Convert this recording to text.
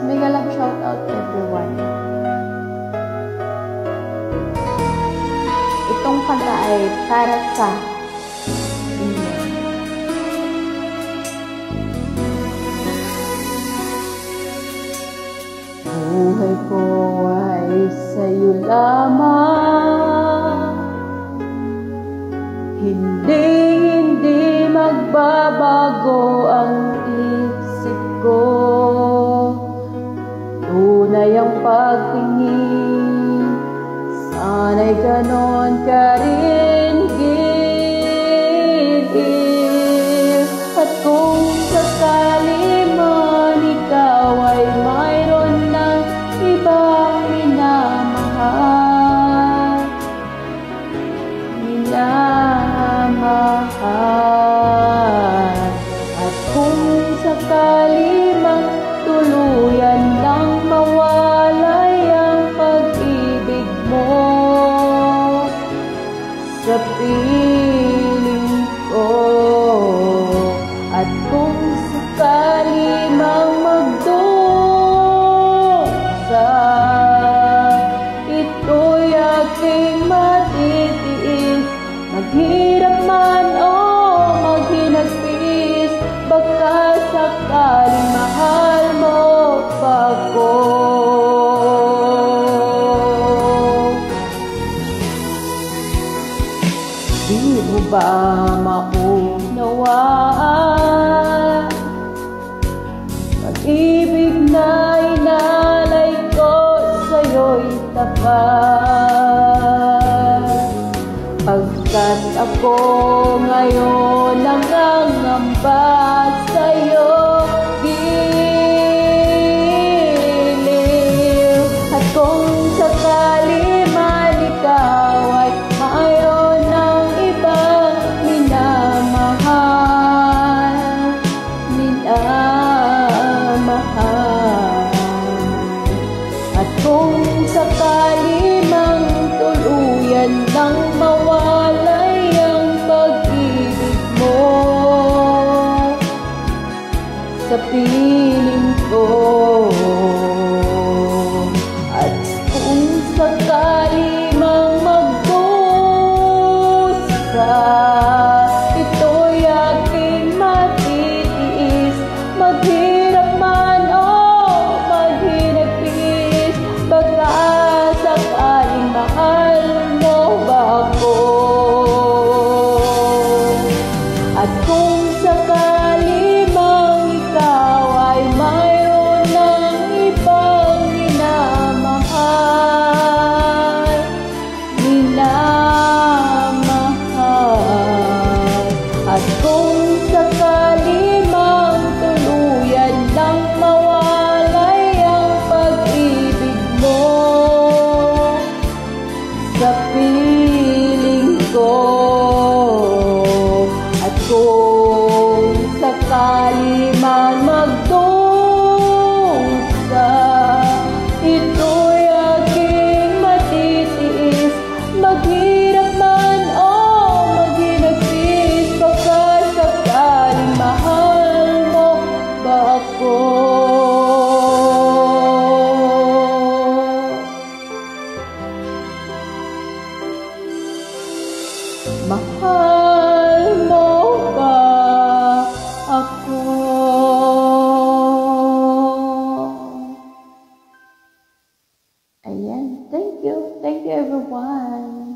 mega love shoutout everyone. Itong kanta ay para sa inyo. Buhay ko ay sa'yo lamang, hindi magbabago ang isip ko. Tunay ang pagtingin, sana'y ganon ka rin, gilid. At kung sakali man ikaw ay mayroon ng ibang minamahal, at kung sakali mang tuluyan lang mawalay ang pag-ibig mo sa piling ko, at kung sakali mang magdusa, ito'y aking matitiis. Maghirap man o maghinagpis, baka sakaling mahal mo pa ako. Di mo ba maunawaan pag-ibig na inalay ko sa'yo'y tapat? Pagkat ako ngayon ang nangamba sa'yo, giliw. At kung sakali man ikaw ay mayroon ng ibang minamahal, at kung sakali mang tuluyan lang mawalay ang pag-ibig mo sa piling ko, at kung sakali mang magdusa, ito'y aking matitiis. Maghirap man o maghinagpis, baka sakaling mahal mo ba ako? At kung sakali mang ikaw ay mayroon ng ibang minamahal, at kung sakali mang tuluyan lang mawalay ang pag-ibig mo sa piling ko, at kung sakali man magdusa, ito'y aking matitiis. Maghirap man o maghinagpis, baka sakaling mahal mo ba ako? Mahal mo ba ako? Ayan, thank you everyone.